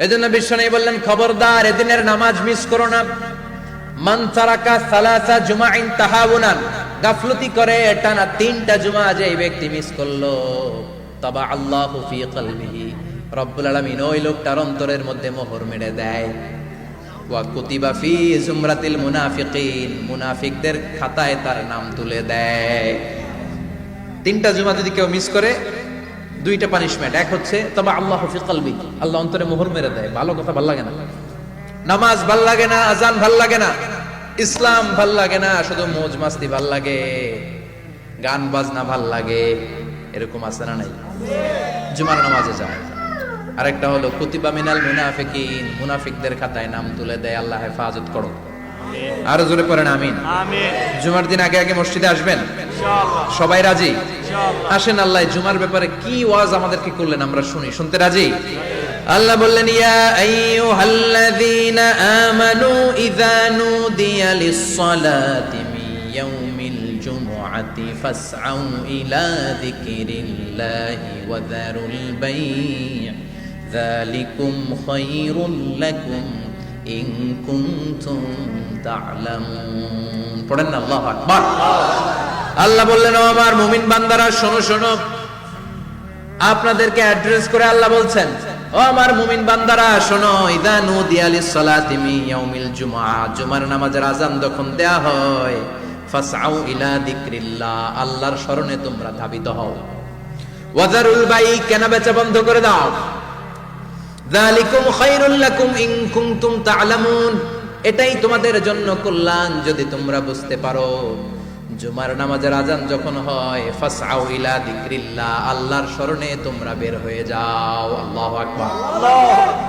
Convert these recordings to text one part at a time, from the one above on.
এজন্য বিশ্বনবী বললেন, খবরদার এদিনের নামাজ মিস করো না। মান তারাকা সালাসা জুমাইন তাহাউনান, গাফলতি করে টানা 3টা জুমা যে ব্যক্তি মিস করলো, তাবা আল্লাহু ফি কলবিহি, রব্বুল আলামিন ওই লোকটার অন্তরের মধ্যে মোহর মেরে দেয়। ওয়া কুতিবা ফি জুমরাতিল মুনাফিকিন, মুনাফিকদের খাতায় তার নাম তুলে দেয়। 3টা জুমা যদি কেউ মিস করে, 2টা পানিশমেন্ট। এক হচ্ছে তবা আল্লাহু ফি কলবি, আল্লাহ অন্তরে মোহর মেরে দেয়। ভালো কথা ভাল লাগে না, নামাজ ভাল লাগে না, আজান ভাল লাগে না, ইসলাম ভাল লাগে না, শুধু মौज মাস্তি ভাল লাগে, গান বাজনা ভাল লাগে, এরকম আছে না নাই? জুমার নামাজে যায়। আরেকটা হলো কুতিবা মিনাল মুনাফিকিন, মুনাফিকদের খাতায় নাম তুলে দেয়। আল্লাহ হেফাজত করো। আরো জোরে পড়েন আমিন। আমিন। জুমার দিন আগে আগে মসজিদে আসবেন ইনশাআল্লাহ। সবাই রাজি? ইনশাআল্লাহ। আসেন, আল্লাহ জুমার ব্যাপারে কি ওয়াজ আমাদেরকে করলেন আমরা শুনি। শুনতে রাজি? আল্লাহ বললেন, ইয়া আইয়ুহাল্লাযীনা আমানু ইযা নুদিয়া লিস-সালাতি মিন ইয়াউমিল জুমআতি ফাসআউ ইলা যিকরিল্লাহি ওয়া যারুল বাই', যালিকুম খায়রুল লাকুম ইন কুনতুম তা'লামুন। পড়েন না আল্লাহু আকবার। আল্লাহ বললেন, ও আমার মুমিন বান্দারা শোনো শোনো। আপনাদেরকে অ্যাড্রেস করে আল্লাহ বলছেন, ও আমার মুমিন বান্দারা শোনো, ইযা নুদিয়া লিস-সালাতি মিন ইয়াউমিল জুমআ, জুমার নামাজের আযান যখন দেয়া হয়, ফাসআউ ইলা যিকরিল্লাহ, আল্লাহর স্মরণে তোমরা ধাবিত হও। ওয়া যারুল বাই', কেনাবেচা বন্ধ করে দাও। যালিকুম খায়রুল লাকুম ইন কুনতুম তা'লামুন, এটাই তোমাদের জন্য কল্যাণ যদি তোমরা বুঝতে পারো। জুমার নামাজের আযান যখন হয়, ফাসআউ ইলা যিকরিল্লাহ, আল্লাহর স্মরণে তোমরা বের হয়ে যাও। আল্লাহু আকবার।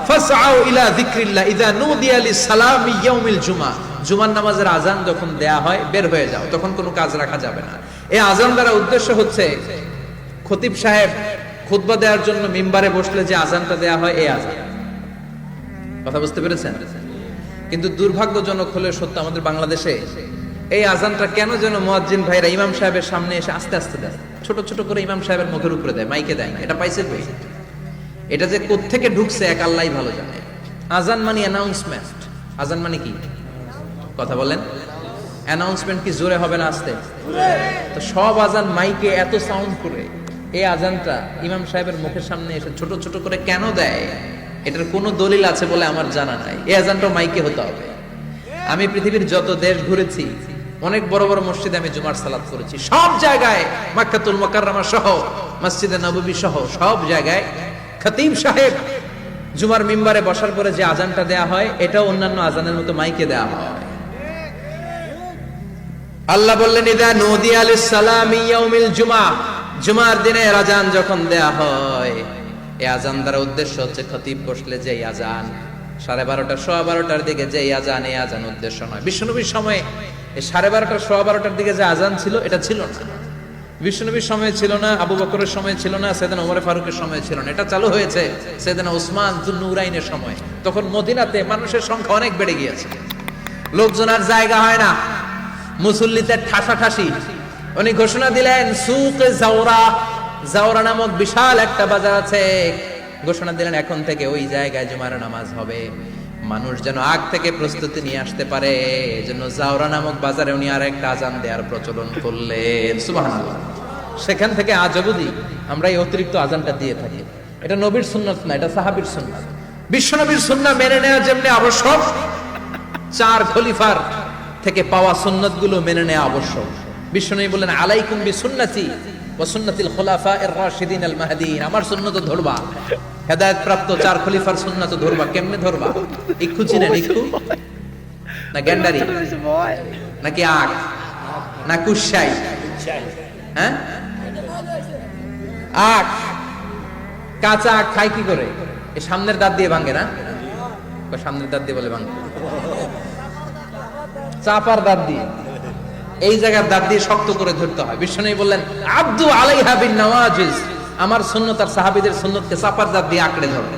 ফাসআউ ইলা যিকরিল্লাহ ইযা নুদিয়া লিস-সালামি ইয়াউমিল জুমআ, জুমার নামাজের আযান যখন দেয়া হয় বের হয়ে যাও, তখন কোনো কাজ রাখা যাবে না। এই আযান দ্বারা উদ্দেশ্য হচ্ছে খতিব সাহেব খুতবা দেওয়ার জন্য মিম্বারে বসলে যে আযানটা দেয়া হয়, এই আযান। কথা বুঝতে পেরেছেন? কিন্তু দুর্ভাগ্যজনক হলে সত্য, আমাদের বাংলাদেশে এই আযানটা কেন যেন মুয়াজ্জিন ভাইরা ইমাম সাহেবের সামনে এসে আস্তে আস্তে দেয়, ছোট ছোট করে ইমাম সাহেবের মুখের উপরে দেয়, মাইকে দেয় না। এটা পাইছে কই? এটা যে কোত্থেকে ঢুকছে এক আল্লাহই ভালো জানে। আযান মানে অ্যানাউন্সমেন্ট। আযান মানে কি? কথা বলেন। অ্যানাউন্সমেন্ট কি জোরে হবে না আস্তে? তো সব আযান মাইকে এত সাউন্ড করে, এই আযানটা ইমাম সাহেবের মুখের সামনে এসে ছোট ছোট করে কেন দেয়? এটার কোনো দলিল আছে বলে আমার জানা নাই। এই আযানটা মাইকে হতে হবে। আমি পৃথিবীর যত দেশ ঘুরেছি, অনেক বড় বড় মসজিদে আমি জুমার সালাত করেছি, সব জায়গায় মক্কাতুল মুকাররমা সহ মসজিদে নববী সহ সব জায়গায় খতিব সাহেব জুমার মিম্বারে বসার পরে যে আযানটা দেয়া হয়, এটাও অন্যান্য আযানের মতো মাইকে দেয়া হয়। আল্লাহ বললেন, ইযা নুদিয়া লিস-সালামি ইয়াউমিল জুমআ, জুমার দিনে আযান যখন দেয়া হয়, এই আযান দ্বারা উদ্দেশ্য হচ্ছে খতিব বসলে যে আযান 12:30 12:15 দিকে যে আযান, এই আযান উদ্দেশ্য নয়। বিশ্বনবীর সময়ে এই 12:30 12:15 দিকে যে আযান ছিল, এটা ছিল না। বিশ্বনবীর সময় ছিল না, আবু বকরের সময় ছিল না, সাইয়েদনা ওমর ফারুকের সময় ছিল না। এটা চালু হয়েছে সাইয়েদনা উসমান যুন্নুরাইনের সময়। তখন মদিনাতে মানুষের সংখ্যা অনেক বেড়ে গিয়েছে, লোকজন আর জায়গা হয় না, মুসল্লিতে ঠাসাঠাসি। উনি ঘোষণা দিলেন, সুকে জাওরা, জাওরা নামক বিশাল একটা বাজার আছে, ঘোষণা দিলেন এখন থেকে ওই জায়গায় জুমার নামাজ হবে। মানুষ যেন আগ থেকে প্রস্তুতি নিয়ে আসতে পারে, এজন্য জাওরা নামক বাজারে উনি আর একটা আযান দেওয়ার প্রচলন করলেন। সুবহানাল্লাহ। সেখান থেকে আজ অবধি আমরা এই অতিরিক্ত আযানটা দিয়ে থাকি। এটা নবীর সুন্নাত না, এটা সাহাবীর সুন্নাত। বিশ্বনবীর সুন্নাহ মেনে নেওয়া যেমনি আবশ্যক, 4 খলিফার থেকে পাওয়া সুন্নাতগুলো মেনে নেওয়া আবশ্যক। বিশ্বনবী বললেন, আলাইকুম বিসুন্নতি ওয়া সুন্নাতিল খুলাফায়ে রাশিদিন আল মাহদিয়িন, আমার সুন্নাত ধরবা। হেদায়েত প্রাপ্ত 4 খলিফার সুন্নাত ধরবা। কেমনে ধরবা? ইক্ষু চিনেন? ইক্ষু না গ্যান্ডারি নাকি আখ না কুশাই? হ্যাঁ, আখ। কাঁচা আখ খায় কি করে? এই সামনের দাঁত দিয়ে ভাঙে না? সামনের দাঁত দিয়ে বলে ভাঙে, চাপার দাঁত দিয়ে, এই জায়গার দাঁত দিয়ে শক্ত করে ধরতে হয়। বিশ্বনবী বললেন, আব্দু আলাইহা বিন নওয়াজিজ, আমার সুন্নাত আর সাহাবীদের সুন্নাতকে চাপার দাঁত দিয়ে আঁকড়ে ধরো।